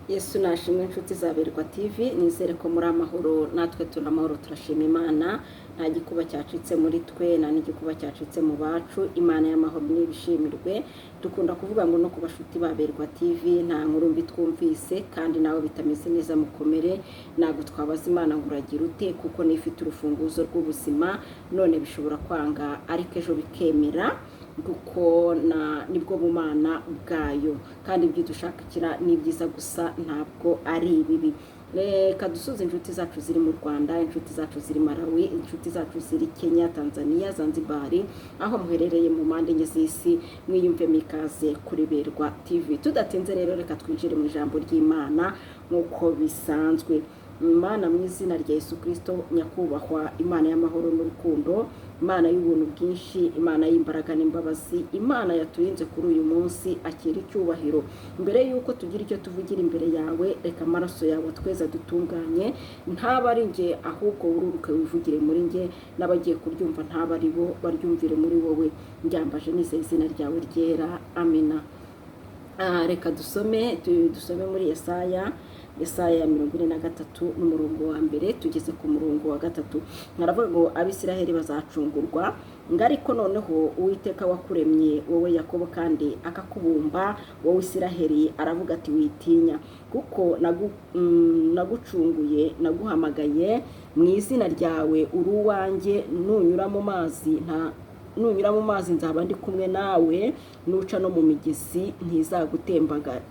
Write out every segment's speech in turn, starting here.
Yesu nashimwe inshuti za Berwa TV, nizere ko muri amahoro, natwe turi amahoro, turashima Imana. Nta gikuba cyacitse muri twe, nta n'igikuba cyacitse mu bacu. Imana y'amahoro nibishimirwe. Dukunda kuvuga ngo no ku bashuti ba Berwa TV nta nkuru mbi twumvise, kandi nawe bitameze neza mukomere. Ntabwo twabaza Imana ngo uragira ute, kuko nifite urufunguzo rw'ubuzima, none bishobora kwanga ariko ejo bikemera, kuko nibwo bumana bwayo, kandi ibyo dushakira ni byiza gusa ntabwo ari ibibi. Reka dusuze inshuti zacu ziri mu Rwanda, inshuti zacu ziri Malawi, inshuti zacu ziri Kenya, Tanzania, Zanzibar, aho muherereye mu mpande enye z'isi, mwiyumve mikaze kuri Berwa TV. Tudatinze rero reka twinjire mu ijambo ry'Imana nk'uko bisanzwe. Imana mu izina rya Yesu Kristo, nyakubahwa, Imana y'amahoro n'urukundo, Imana y'ubuntu bwinshi, Imana y'imbaraga n'imbabazi, Imana yaturinze kuri uyu munsi, akira icyubahiro. Mbere yuko tugira icyo tuvugira imbere yawe, reka amaraso yawe tweza dutunganye, ntaba ari nge ahubwo ururuke wivugire muri nge, n'abagiye kuryumva ntaba ari bo baryumvire muri wowe. Njyambaje nizeye izina ryawe ryera, amina. Reka dusome muri Yesaya 43 n'umurongo wa mbere tugeze ku murongo wa gatatu. Naravuga ngo Abisiraheli bazacungurwa, ngariko noneho Uwiteka wakuremye wowe Yakobo kandi akakubumba wowe Isiraheli aravuga ati witinya, kuko nagucunguye, naguhamagaye mu izina ryawe, uri uwanjye. Nunyura mu mazi nzaba ndi kumwe nawe, nuca no mu migezi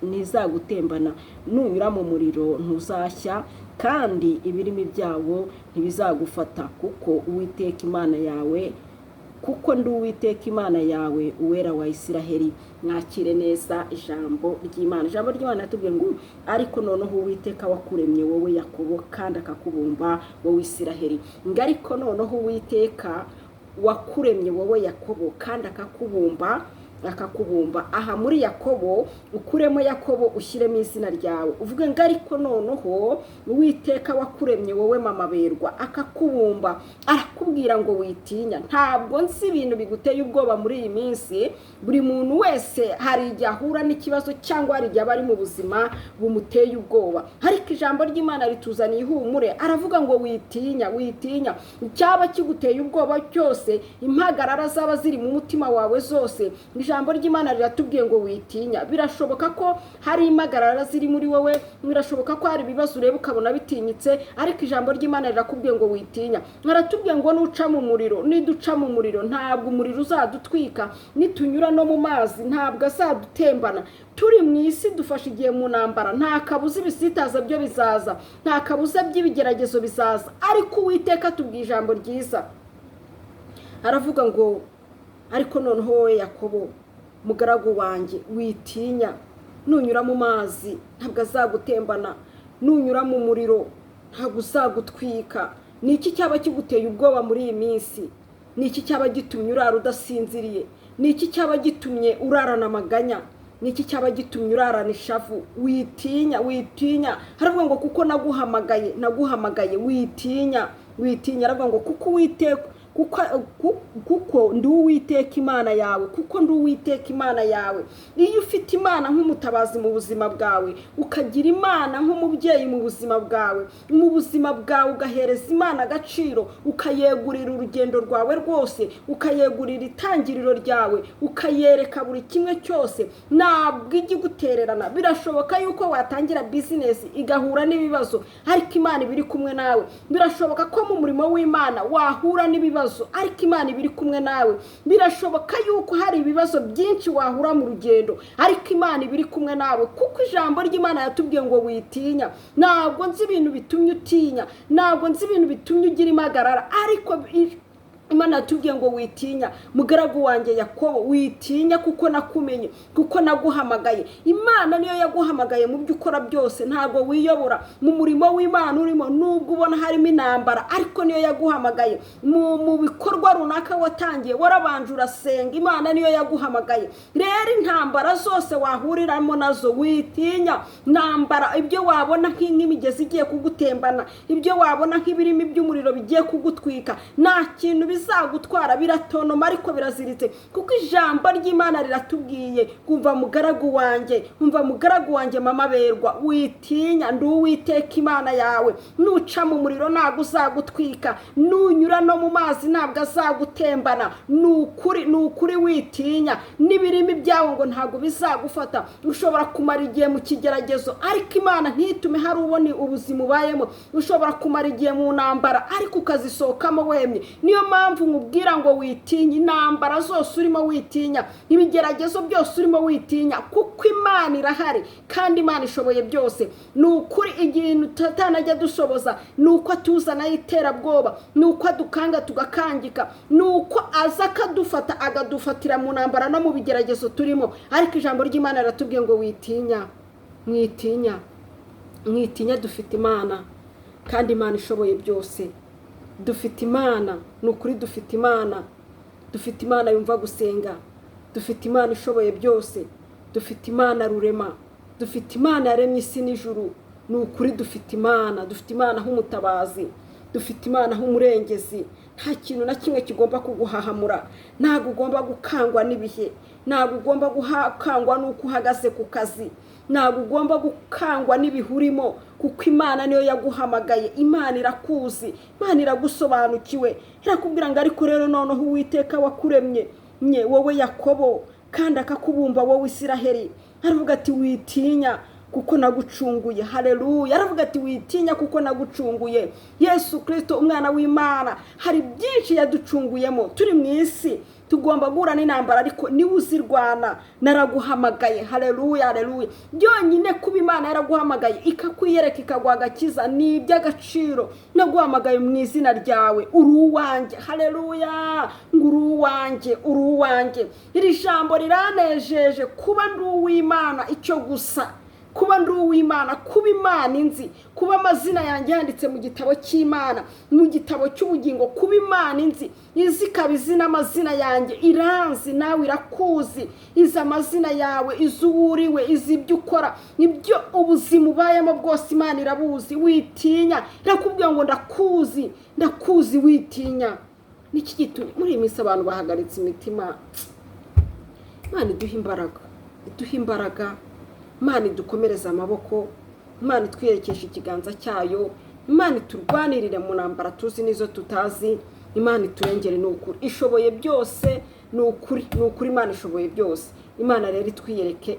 ntizagutembana, nunyura mu muriro ntuzashya, kandi ibirimi byawo ntibizagufata, kuko ndi Uwiteka Imana yawe, uwera wa Isiraheli. Mwakire neza ijambo ry'Imana. Ijambo ry'Imana yatubwiye ngo ariko noneho Uwiteka wakuremye wowe Yakobo kandi akakubumba wowe Isiraheli. Ngariko noneho Uwiteka wakuremye wowe Yakobo kandi akakubumba. Aha muri Yakobo ukuremo Yakobo ushyiremo izina ryawe, uvuge ngo ariko noneho Uwiteka wakuremye wowe mama Berwa akakubumba, arakubwira ngo witinya. Ntabwo nzi ibintu biguteye ubwoba muri iyi minsi. Buri muntu wese hari igihe ahura n'ikibazo, cyangwa hari igihe aba ari mu buzima bumuteye ubwoba, ariko ijambo ry'Imana rituzaniye ihumure. Aravuga ngo witinya. Icyaba kiguteye ubwoba cyose, impagarara zaba ziri mu mutima wawe zose, ijambo ry'Imana riratubwiye ngo witinya. Birashoboka ko hari impagarara ziri muri wowe, birashoboka ko hari ibibazo ureba ukabona bitinyitse, ariko ijambo ry'Imana rirakubwiye ngo witinya. Aratubwiye ngo nuca mu muriro, niduca mu muriro ntabwo umuriro uzadutwika, nitunyura no mu mazi ntabwo azadutembana. Turi mu isi dufashe igihe mu ntambara, nta kabuza ibisitaza byo bizaza, nta kabuza by'ibigeragezo bizaza, ariko Uwiteka tubwiye ijambo ryiza. Aravuga ngo ariko noneho wowe Yakobo mugaragu wanjye witinya, nunyura mu mazi ntabwo azagutembana, nunyura mu muriro ntabwo uzagutwika. Ni iki cyaba kiguteye ubwoba muri iyi minsi? Ni iki cyaba gitumye urara udasinziriye? Ni iki cyaba gitumye urarana amaganya? Ni iki cyaba gitumye urarana ishavu? Witinya. Haravuga ngo kuko naguhamagaye witinya. Aravuga ngo kuko Uwiteka kuko ndi Uwiteka Imana yawe. Iyo ufite Imana nk'umutabazi mu buzima bwawe, ukagira Imana nk'umubyeyi mu buzima bwawe, ugahereza Imana agaciro, ukayegurira urugendo rwawe rwose, ukayegurira itangiriro ryawe, ukayereka buri kimwe cyose, ntabwo ijya igutererana. Birashoboka yuko watangira bizinesi igahura n'ibibazo, ariko Imana ibiri kumwe nawe. Birashoboka ko mu murimo w'Imana wahura n'ibibazo, ariko Imana ibiri kumwe nawe. Birashoboka yuko hari ibibazo byinshi wahura mu rugendo, ariko Imana ibiri kumwe nawe, kuko ijambo ry'Imana yatubwiye ngo witinya. Ntabwo nzi ibintu bitumye utinya, ntabwo nzi ibintu bitumye ugira impagarara, ariko Imana yatubwiye ngo witinya, mugaragu wanjye Yakobo witinya, kuko nakumenye, kuko naguhamagaye. Imana niyo yaguhamagaye mu byo ukora byose, ntabwo wiyobora mu murimo w'Imana urimo. Nubwo ubona harimo intambara, ariko niyo yaguhamagaye. Mu bikorwa runaka watangiye, warabanje urasenga, Imana niyo yaguhamagaye. Rero intambara zose wahuriramo nazo witinya. Ntambara ibyo wabona nk'imigezi igiye kugutembana, ibyo wabona nk'ibirimi by'umuriro bigiye kugutwika, nta kintu bizagutwara biratonoma ariko biraziritse, kuko ijambo ry'Imana riratubwiye, umva mugaragu wanjye mama berwa, witinya ndi Uwiteka Imana yawe, nuca mu muriro ntabwo uzagutwika, nunyura no mu mazi ntabwo azagutembana, nukuri witinya, n'ibirimi byawe ngo ntabwo bizagufata. Ushobora kumara igihe mu kigeragezo ariko Imana ntitume hari ubona ubuzima ubayemo, ushobora kumara igihe mu ntambara ariko ukazisohokamo wemye. Niyo mpamvu nkubwira ngo witinya intambara zose urimo witinya, ibigeragezo byose urimo witinya, kuko Imana irahari kandi Imana ishoboye byose. Nukuri igihe tutanajya dushoboza nuko atuzana iterabwoba, nuko adukanga tugakangika, nuko aza akadufata agadufatira mu ntambara no mu bigeragezo turimo. Ariko ijambo ry'Imana riratubwiye ngo mwitinya, dufite Imana kandi Imana ishoboye byose. Dufite Imana, nukuri dufite Imana yumva gusenga, dufite Imana ishoboye byose, dufite Imana rurema, dufite Imana yaremye isi n'ijuru. Nukuri dufite Imana nk'umutabazi, dufite Imana nk'umurengezi. Nta kintu na kimwe kigomba kuguhahamura, ntabwo ugomba gukangwa n'ibihe, ntabwo ugomba gukangwa n'uko uhagaze ku kazi, ntabwo ugomba gukangwa n'ibihurimo, kuko Imana niyo yaguhamagaye. Imana irakuzi, Imana iragusobanukiwe, irakubwira ngo ariko rero noneho Uwiteka wakuremye wowe Yakobo kandi akakubumba wowe Isiraheli, aravuga ati witinya kuko nagucunguye. Haleluya. Aravuga ati witinya kuko nagucunguye. Yesu Kristo umwana w'Imana hari byinshi yaducunguyemo. Turi mu isi tugomba guhura n'intambara ariko niwe uzirwana. Naraguhamagaye. Haleluya. Byonyine kuba Imana yaraguhamagaye ikakwiyereka ikaguha agakiza ni iby'agaciro. Naguhamagaye mu izina ryawe, uri uwanjye. Haleluya. Uri uwanjye. Iri jambo riranejeje kuba ndi uw'Imana, icyo gusa kuba ndi uw'Imana, kuba Imana inzi, kuba amazina yanjye yanditse mu gitabo cy'Imana, mu gitabo cy'ubugingo, kuba Imana inzi, izi kabizi n'amazina yanjye, iranzi nawe irakuzi, izi amazina yawe, izi uwuriwe, izi ibyo ukora, ibyo ubuzima ubayemo bwose Imana irabuzi. Witinya, irakubwira ngo ndakuzi witinya. Niki gitumye muri iyi minsi abantu bahagaritse imitima? Imana iduha imbaraga, Imana idukomereza amaboko, Imana itwiyerekesha ikiganza cyayo, Imana iturwanirire mu ntambara tuzi n'izo tutazi. Imana iturengere, ni ukuri ishoboye byose, ni ukuri Imana ishoboye byose. Imana rero itwiyereke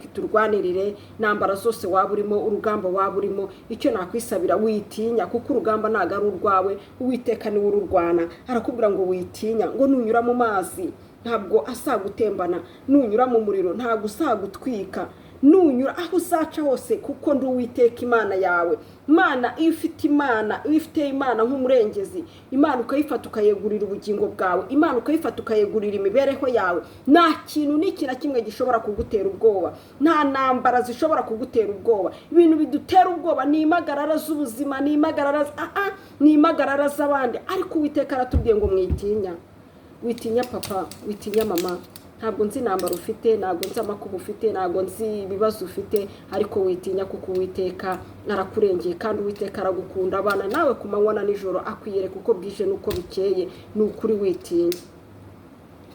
iturwanirire intambara zose waba urimo, urugamba waba urimo. Icyo nakwisabira, witinya, kuko urugamba ntago ari urwawe, Uwiteka niwe ururwana. Arakubwira ngo witinya, ngo nunyura mu mazi ntabwo azagutembana, nunyura mu muriro ntabwo uzagutwika, nunyura aho uzaca hose kuko ndi Uwiteka Imana yawe. Imana iyo ufite Imana nk'umurengezi, Imana ukayifata ukayegurira ubugingo bwawe, Imana ukayifata ukayegurira imibereho yawe, nta kintu n'iki na kimwe gishobora kugutera ubwoba, nta ntambara zishobora kugutera ubwoba. Ibintu bidutera ubwoba ni impagarara z'ubuzima, ni impagarara z'abandi. Ariko Uwiteka aratubwiye ngo witinya papa, witinya mama. Ntabwo nzi intambara ufite, ntabwo nzi amakuba ufite, ntabwo nzi ibibazo ufite, ariko witinya kuko Uwiteka arakurengeye kandi Uwiteka aragukunda. Abana nawe ku manywa na nijoro akwiyereka uko bwije n'uko bikeye. Ni ukuri witinya.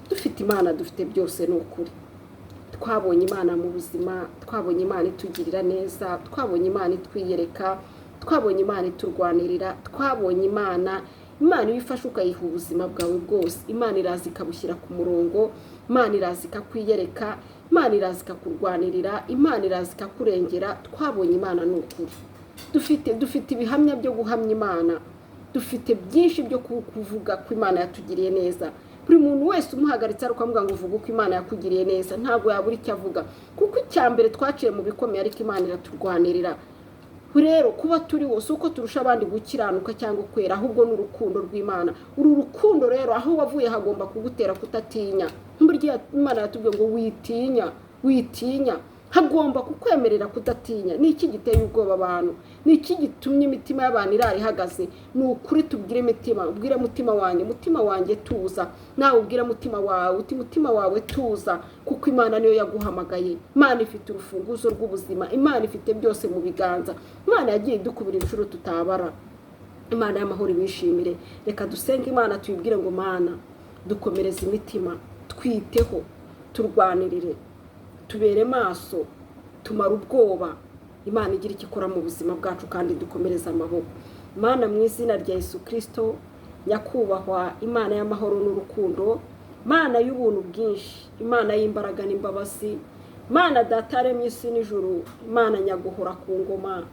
Dufite Imana, dufite byose. Ni ukuri twabonye Imana mu buzima, twabonye Imana itugirira neza, twabonye Imana itwiyereka, twabonye Imana iturwanirira, twabonye Imana iyo ifashe ukayiha ubuzima bwawe bwose. Imana iraza ikabushyira ku murongo, Imana iraza ikakwiyereka, Imana iraza ikakurwanirira, Imana iraza ikakurengera. Twabonye Imana. Ni ukuri dufite ibihamya byo guhamya Imana, dufite byinshi byo kuvuga ko Imana yatugiriye neza. Buri muntu wese umuhagaritse ari ukavuga ngo uvuge uko Imana yakugiriye neza, ntabwo yabura icyo avuga, kuko icyambere twaciye mu bikomeye ariko Imana iraturwanirira. Rero kuba turi wose uko turusha abandi gukiranuka cyangwa kwera, ahubwo n'urukundo rw'Imana. Uru rukundo rero aho wavuye hagomba kugutera kutatinya. Burya Imana yatubwiye ngo witinya, hagomba kukwemerera kudatinya. Ni iki giteye ubwoba abantu? Ni iki gitumye imitima y'abantu irari ihagaze? Ni ukuri tubwire imitima, ubwire mutima wanjye tuza. Nawe ubwire mutima wawe uti mutima wawe tuza, kuko Imana niyo yaguhamagaye. Imana ifite urufunguzo rw'ubuzima, Imana ifite byose mu biganza. Imana yagiye idukubira inshuro tutabara. imana y'amahoro ibishimire. Reka dusenge imana tuyibwire ngo mana dukomereze imitima, twiteho, turwanirire, tubere maso, tumara ubwoba. Imana igira icyo ikora mu buzima bwacu kandi dukomereza amaboko. Mana mu izina rya Yesu Kristo, nyakubahwa Imana y'amahoro n'urukundo, Mana y'ubuntu bwinshi, Imana y'imbaraga n'imbabazi, Mana data yaremye isi n'ijuru, Imana nyaguhora ku ngoma.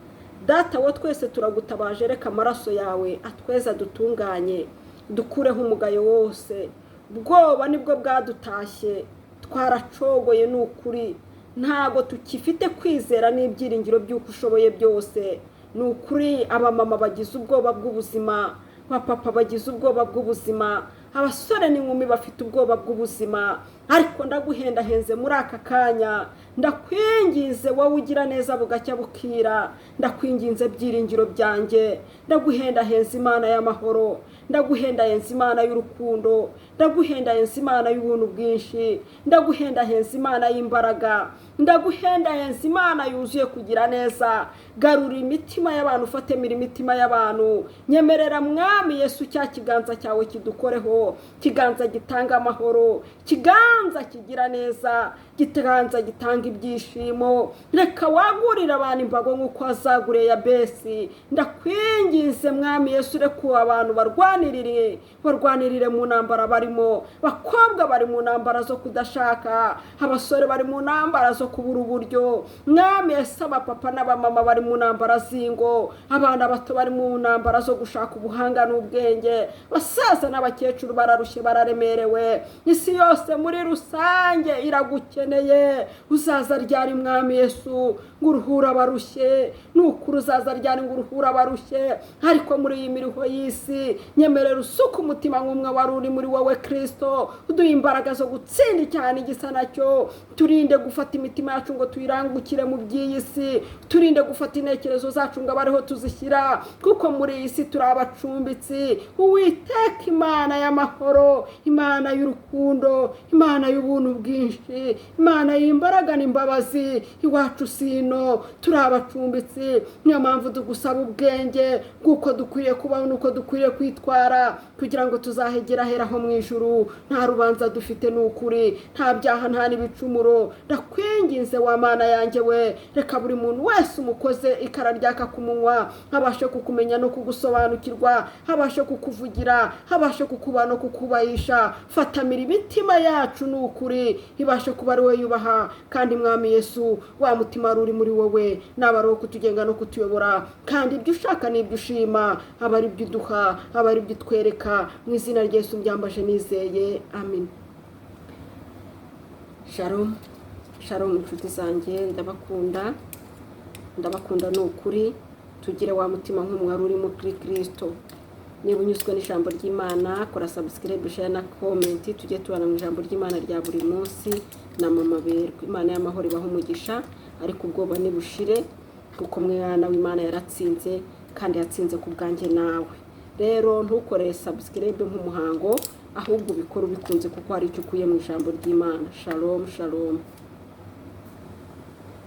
Data wo twese turagutabaje, reka amaraso yawe atweza dutunganye, dukureho umugayo wose. Ubwoba nibwo bwadutashye, twaracogoye n'ukuri, ntago tukifite kwizera n'ibyiringiro by'uko ushoboye byose. N'ukuri abamama bagize ubwoba bw'ubuzima, abapapa bagize ubwoba bw'ubuzima, abasore n'inkumi bafite ubwoba bw'ubuzima. Ariko ndaguhendahenze muri aka kanya, ndakwinginze wowe ugira neza bugacya bukira, ndakwinginze byiringiro byanjye, ndaguhendahenze Imana y'amahoro, ndaguhendahenze Imana y'urukundo, ndaguhendahenze Imana y'ubuntu bwinshi, ndaguhendahenze Imana y'imbaraga, ndaguhendahenze Imana yuzuye kugira neza. Garura imitima y'abantu, ufatemira imitima y'abantu. Nyemerera Mwami Yesu cya kiganza cyawe kidukoreho, kiganza gitanga amahoro, kiganza kigira neza, kiganza gitanga ibyishimo. Reka wagurira abantu imbago nk'uko wazaguriye Yabesi. Ndakwinginze Mwami Yesu, reka abantu barwanirire mu ntambara barimo. Bakobwa bari mu ntambara zo kudashaka, abasore bari mu ntambara zo kubura uburyo. Mwami Yesu, abapapa n'abamama bari mu ntambara z'ingo, abana bato bari mu ntambara zo gushaka ubuhanga n'ubwenge, basaza n'abakecuru bararushye bararemerewe. Isi yose muri rusange iragukeneye. Uzaza ryari Mwami Yesu ngo uruhura abarushye? N'ukuri uzaza ryari ngo uruhura abarushye? Ariko muri iyi miriho y'isi, nyemerera usuka umutima nk'umwe wari uri muri wowe Kristo, uduha imbaraga zo gutsinda icyaha n'igisa nacyo. Turinde gufata imitima yacu ngo tuyirangukire mu by'iyi si, turinde gufata intekerezo zacu ngo abariho tuzishyira, kuko muri iyi si turi abacumbitsi. Uwiteka Imana y'amahoro, Imana y'urukundo, Imana y'ubuntu bwinshi, Imana y'imbaraga n'imbabazi, iwacu sino turi abacumbitsi. Niyo mpamvu tugusaba ubwenge bw'uko dukwiye kubaho n'uko dukwiye kwitwara, kugira ngo tuzahegera heraho mu ijuru nta rubanza dufite, n'ukuri nta byaha nta n'ibicumuro. Ndakwinginze wa Mana yanjye we, reka buri muntu wese umukoze ikara ryaka ku munwa, habashe kukumenya no kugusobanukirwa, habashe kukuvugira, habashe kukuba no kukubahisha. Fatamira imitima yacu n'ukuri, ibashe kuba ari we yubaha. Kandi Mwami Yesu, wa mutima uri muri wowe n'abariho kutugenga no kutuyobora, kandi ibyo ushaka n'ibyo ushima aba ari byo uduha, aba ari byo utwereka. Mu izina rya Yesu mbyambaje nizeye, amen. Shalom, shalom inshuti zanjye, ndabakunda n'ukuri. Tugire wa mutima nk'umwari uri muri Kristo. Niba unyuzwe n'ijambo ry'Imana, kora subscribe, share na comment. Tujye tubana mu ijambo ry'Imana rya buri munsi na mama berwe. Imana y'amahoro ibaho umugisha, ariko ubwoba nibushire, kuko mwana w'Imana yaratsinze, kandi yatsinze ku bwanjye nawe. Rero ntukore subscribe nk'umuhango, ahubwo ubikora ubikunze, kuko hari icyo ukuye mu ijambo ry'Imana. Shalom, shalom.